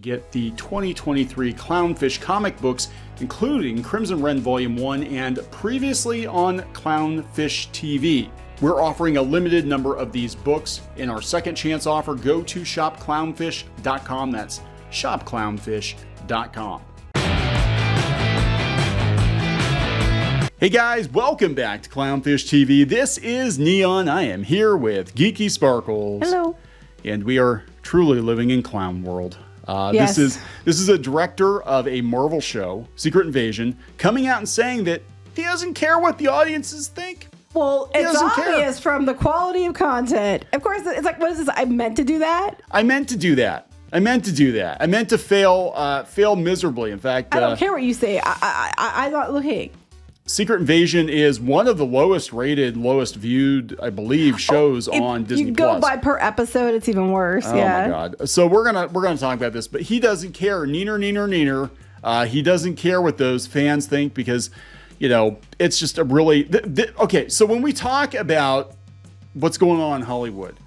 get the 2023 Clownfish comic books, including Crimson Wren Volume 1 and previously on Clownfish TV. We're offering a limited number of these books. In our second chance offer, go to shopclownfish.com. That's shopclownfish.com. Hey guys, welcome back to Clownfish TV. This is Neon. I am here with Geeky Sparkles. Hello. And we are truly living in clown world. Yes. This is a director of a Marvel show, Secret Invasion, coming out and saying that he doesn't care what the audiences think. Well, it's obvious from the quality of content. Of course, it's like, what is this? I meant to do that? I meant to do that. I meant to fail miserably. In fact, I don't care what you say. I'm not looking. Secret Invasion is one of the lowest rated, lowest viewed, I believe, shows on Disney+. You go by per episode, it's even worse. Oh yeah. my God. So we're gonna talk about this, but he doesn't care. Neener. He doesn't care what those fans think because, you know, it's just a really okay. So when we talk about what's going on in Hollywood,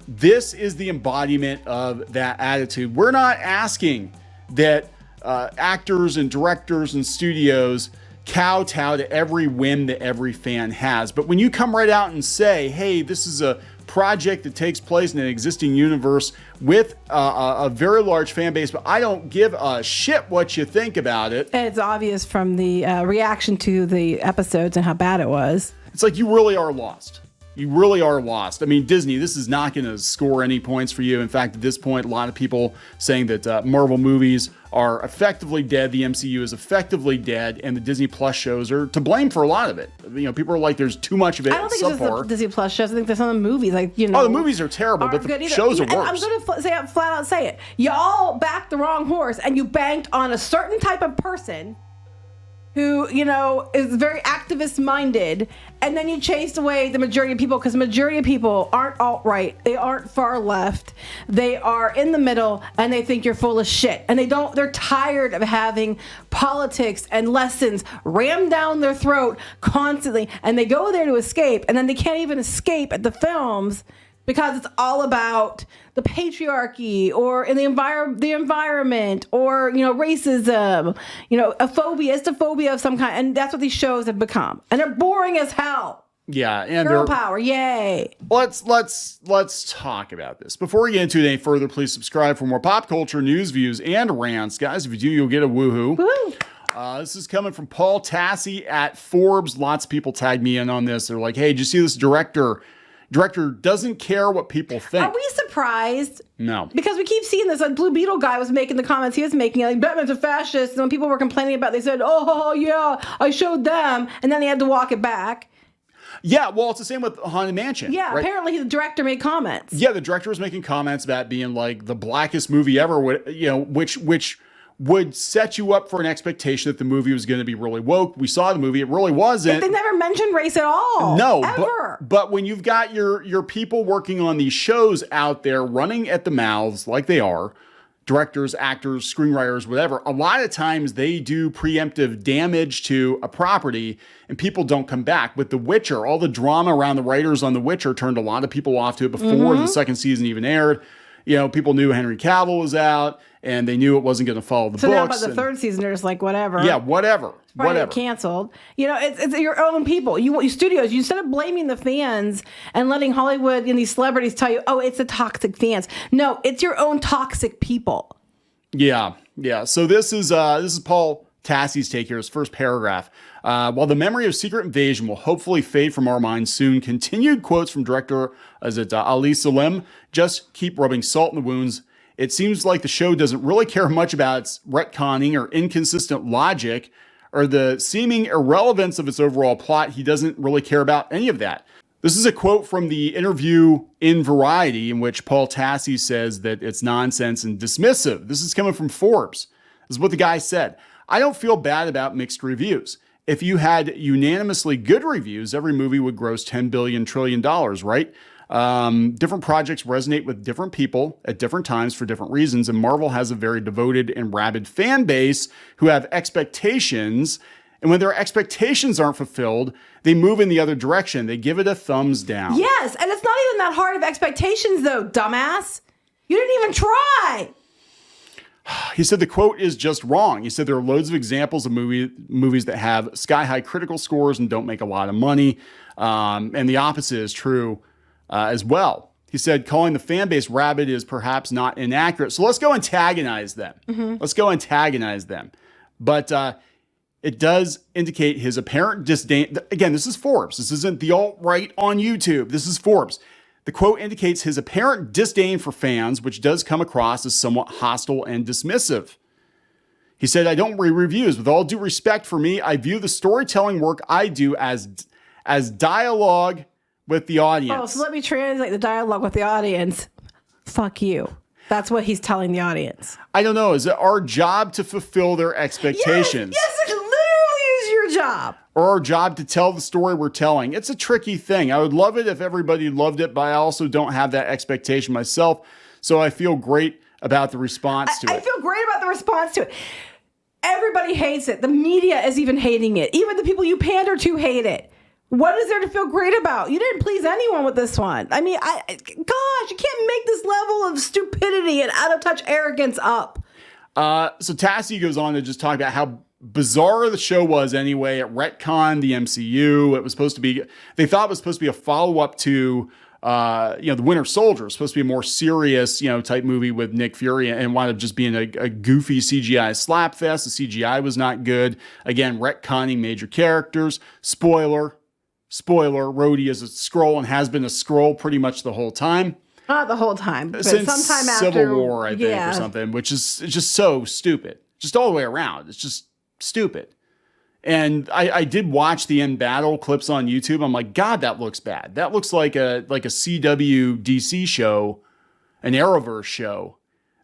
this is the embodiment of that attitude. We're not asking that actors and directors and studios kowtow to every whim that every fan has. But when you come right out and say, hey, this is a project that takes place in an existing universe with a very large fan base, but I don't give a shit what you think about it. And it's obvious from the reaction to the episodes and how bad it was. It's like you really are lost. You really are lost. I mean, Disney, this is not going to score any points for you. In fact, at this point, a lot of people saying that Marvel movies are effectively dead. The MCU is effectively dead, and the Disney Plus shows are to blame for a lot of it. You know, people are like, there's too much of it. I don't think it's just the Disney Plus shows. I think there's some of the movies, like, you know. Oh, the movies are terrible, but the shows are worse. I'm going to flat out say it. Y'all backed the wrong horse, and you banked on a certain type of person who, you know, is very activist minded, and then you chased away the majority of people because the majority of people aren't alt-right, they aren't far left, they are in the middle, and they think you're full of shit. And they're tired of having politics and lessons rammed down their throat constantly, and they go there to escape, and then they can't even escape at the films because it's all about the patriarchy or in the environment or, you know, racism, you know, a phobia of some kind. And that's what these shows have become. And they're boring as hell. Yeah. And girl power. Yay. Let's talk about this. Before we get into it any further, please subscribe for more pop culture news, views, and rants. Guys, if you do, you'll get a woohoo. Woo. This is coming from Paul Tassie at Forbes. Lots of people tagged me in on this. They're like, hey, did you see this director doesn't care what people think? Are we surprised? No. Because we keep seeing this. Like Blue Beetle guy was making the comments he was making, like, Batman's a fascist. And when people were complaining about it, they said, oh, yeah, I showed them. And then they had to walk it back. Yeah, well, it's the same with Haunted Mansion. Yeah, right? Apparently the director made comments. Yeah, the director was making comments about being like the blackest movie ever, you know, which would set you up for an expectation that the movie was going to be really woke. We saw the movie. It really wasn't. They never mentioned race at all. No. Ever. But when you've got your people working on these shows out there running at the mouths like they are, directors, actors, screenwriters, whatever, a lot of times they do preemptive damage to a property and people don't come back. With The Witcher, all the drama around the writers on The Witcher turned a lot of people off to it before the second season even aired. You know, people knew Henry Cavill was out, and they knew it wasn't going to follow the books. So now by the third season, they're just like, whatever. Yeah, whatever. Canceled. You know, it's your own people. You studios, you instead of blaming the fans and letting Hollywood and these celebrities tell you, oh, it's the toxic fans. No, it's your own toxic people. Yeah. So this is Paul Tassie's take here, his first paragraph. While the memory of Secret Invasion will hopefully fade from our minds soon, continued quotes from director Ali Salim just keep rubbing salt in the wounds. It seems like the show doesn't really care much about its retconning or inconsistent logic or the seeming irrelevance of its overall plot. He doesn't really care about any of that. This is a quote from the interview in Variety in which Paul Tassie says that it's nonsense and dismissive. This is coming from Forbes. This is what the guy said. I don't feel bad about mixed reviews. If you had unanimously good reviews, every movie would gross $10 trillion, right? Different projects resonate with different people at different times for different reasons, and Marvel has a very devoted and rabid fan base who have expectations, and when their expectations aren't fulfilled, they move in the other direction. They give it a thumbs down. Yes, and it's not even that hard of expectations, though, dumbass. You didn't even try. He said the quote is just wrong. He said there are loads of examples of movies that have sky-high critical scores and don't make a lot of money. And the opposite is true as well. He said calling the fan base rabid is perhaps not inaccurate. So let's go antagonize them. Let's go antagonize them. But it does indicate his apparent disdain. Again, this is Forbes. This isn't the alt-right on YouTube. This is Forbes. The quote indicates his apparent disdain for fans, which does come across as somewhat hostile and dismissive. He said, I don't read reviews. With all due respect for me, I view the storytelling work I do as dialogue with the audience. Oh, so let me translate the dialogue with the audience. Fuck you. That's what he's telling the audience. I don't know. Is it our job to fulfill their expectations? Yes, it literally is your job. Or our job to tell the story we're telling. It's a tricky thing. I would love it if everybody loved it, but I also don't have that expectation myself. So I feel great about the response to it. I feel great about the response to it. Everybody hates it. The media is even hating it. Even the people you pander to hate it. What is there to feel great about? You didn't please anyone with this one. I mean, gosh, you can't make this level of stupidity and out of touch arrogance up. So Tassie goes on to just talk about how bizarre the show was anyway. It retconned the MCU. It was supposed to be, they thought it was supposed to be a follow-up to, The Winter Soldier. It was supposed to be a more serious, type movie with Nick Fury, and wound up just being a goofy CGI slapfest. The CGI was not good. Again, retconning major characters. Spoiler, Rhodey is a Skrull and has been a Skrull pretty much the whole time. Not the whole time, but since sometime after Civil War, I think, or something, which is just so stupid. Just all the way around. It's just stupid. And I did watch the end battle clips on YouTube. I'm like, God, that looks bad. That looks like a CW DC show, an Arrowverse show.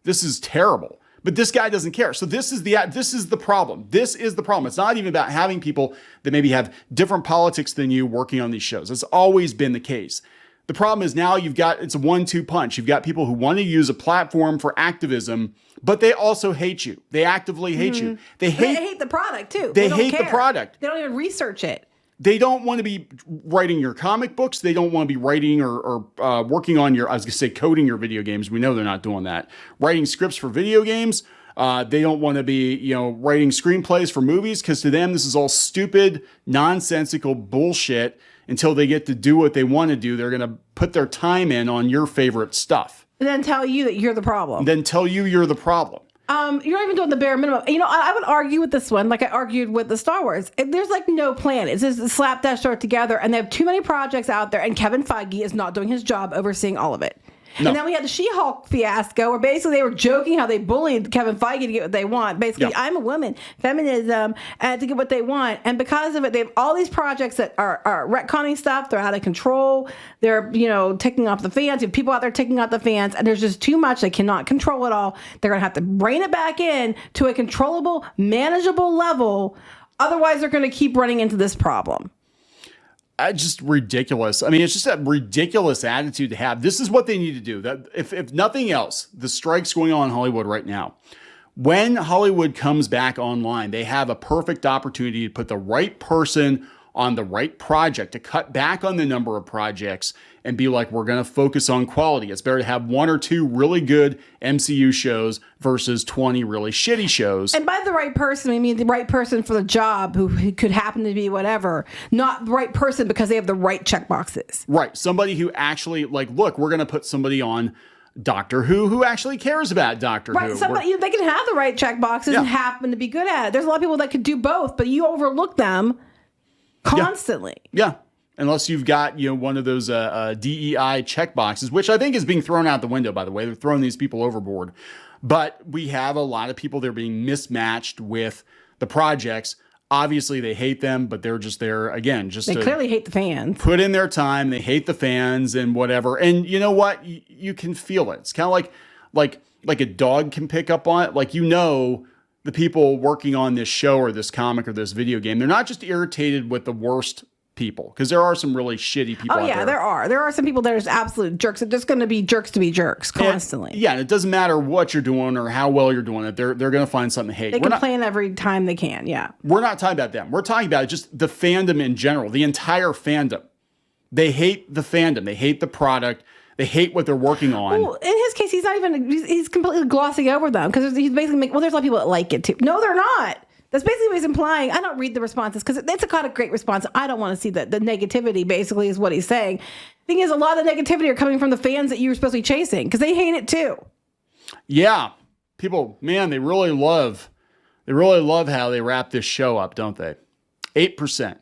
This is terrible. But this guy doesn't care. So this is the problem. This is the problem. It's not even about having people that maybe have different politics than you working on these shows. It's always been the case. The problem is now it's a 1-2 punch. You've got people who want to use a platform for activism, but they also hate you. They actively hate you. They hate the product too. They hate the product. They don't even research it. They don't want to be writing your comic books. They don't want to be writing or working on I was going to say coding your video games. We know they're not doing that. Writing scripts for video games. They don't want to be, writing screenplays for movies, because to them, this is all stupid, nonsensical bullshit. Until they get to do what they want to do, they're going to put their time in on your favorite stuff. And then tell you that you're the problem. Then tell you you're the problem. You're not even doing the bare minimum. I would argue with this one, like I argued with the Star Wars. There's like no plan. It's just slap that shit together, and they have too many projects out there, and Kevin Feige is not doing his job overseeing all of it. No. And then we had the She-Hulk fiasco, where basically they were joking how they bullied Kevin Feige to get what they want. Basically, I'm a woman, feminism, and to get what they want. And because of it, they have all these projects that are retconning stuff. They're out of control. They're, taking off the fans. You have people out there taking out the fans, and there's just too much. They cannot control it all. They're going to have to rein it back in to a controllable, manageable level. Otherwise, they're going to keep running into this problem. Just ridiculous. I mean, it's just a ridiculous attitude to have. This is what they need to do. That if nothing else, the strike's going on in Hollywood right now. When Hollywood comes back online, they have a perfect opportunity to put the right person on the right project, to cut back on the number of projects and be like, we're going to focus on quality. It's better to have 1 or 2 really good MCU shows versus 20 really shitty shows. And by the right person, we mean the right person for the job, who could happen to be whatever, not the right person because they have the right checkboxes. Right. Somebody who actually, look, we're going to put somebody on Doctor Who actually cares about Doctor Who. Right, somebody, they can have the right checkboxes and happen to be good at it. There's a lot of people that could do both, but you overlook them constantly. Yeah. Unless you've got, one of those DEI checkboxes, which I think is being thrown out the window, by the way. They're throwing these people overboard. But we have a lot of people that are being mismatched with the projects. Obviously, they hate them, but they're just there, again, just they clearly hate the fans. Put in their time. They hate the fans and whatever. And you know what? You can feel it. It's kind of like a dog can pick up on it. The people working on this show or this comic or this video game, they're not just irritated with the worst people, because there are some really shitty people out there. There are some people that are just absolute jerks. They're just going to be jerks constantly. And it doesn't matter what you're doing or how well you're doing it. They're going to find something to hate. They complain every time they can. Yeah. We're not talking about them. We're talking about just the fandom in general, the entire fandom. They hate the fandom. They hate the product. they hate what they're working on. Well, in his case, he's completely glossing over them because he's basically making, well, there's a lot of people that like it too. No, they're not. That's basically what he's implying. I don't read the responses because it's a kind of great response. I don't want to see the negativity, basically, is what he's saying. The thing is, a lot of the negativity are coming from the fans that you were supposed to be chasing because they hate it too. Yeah. People, man, they really love how they wrap this show up, don't they? 8%.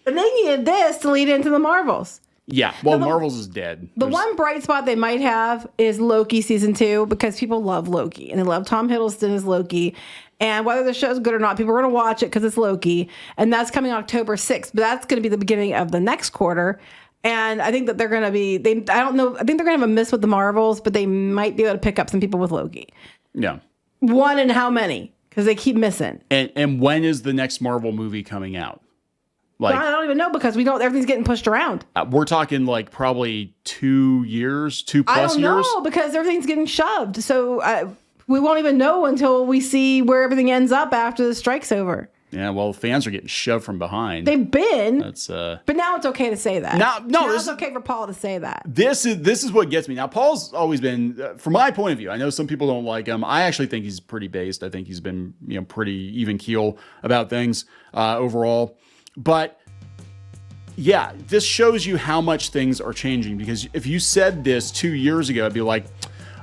And they needed this to lead into the Marvels. Yeah, well, Marvels is dead. The one bright spot they might have is Loki season 2 because people love Loki and they love Tom Hiddleston as Loki. And whether the show's good or not, people are going to watch it because it's Loki. And that's coming October 6th. But that's going to be the beginning of the next quarter. And I think that they're going to be, I don't know, I think they're going to have a miss with the Marvels, but they might be able to pick up some people with Loki. Yeah. One and how many? Because they keep missing. And when is the next Marvel movie coming out? Like, I don't even know because everything's getting pushed around. We're talking like probably 2 years, 2+ years. I don't know because everything's getting shoved. So we won't even know until we see where everything ends up after the strike's over. Yeah, well, fans are getting shoved from behind. They've been. That's but now it's okay to say that. Now it's okay for Paul to say that. This is what gets me. Now, Paul's always been, from my point of view, I know some people don't like him. I actually think he's pretty based. I think he's been, pretty even keel about things overall. But yeah, this shows you how much things are changing, because if you said this 2 years ago, I'd be like,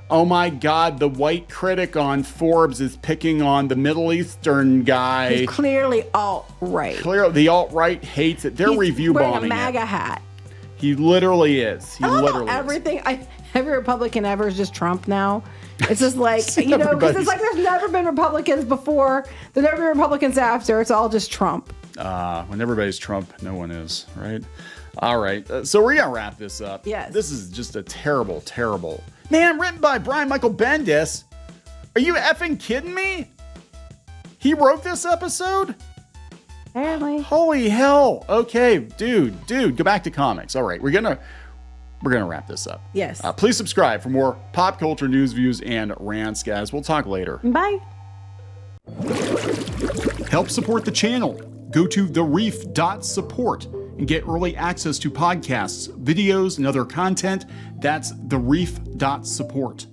oh my God, the white critic on Forbes is picking on the Middle Eastern guy. He's clearly alt-right. The alt-right hates it. They're review bombing it. Wearing a MAGA hat. He literally is. He literally is. Everything. Every Republican ever is just Trump now. It's just like, because it's like there's never been Republicans before. There's never been Republicans after. It's all just Trump. When everybody's Trump, no one is, right? All right. So we're going to wrap this up. Yes. This is just a terrible, terrible. Man, written by Brian Michael Bendis. Are you effing kidding me? He wrote this episode? Apparently. Holy hell. Okay, dude, go back to comics. All right, we're gonna wrap this up. Yes. Please subscribe for more pop culture news, views, and rants, guys. We'll talk later. Bye. Help support the channel. Go to thereef.support and get early access to podcasts, videos, and other content. That's thereef.support.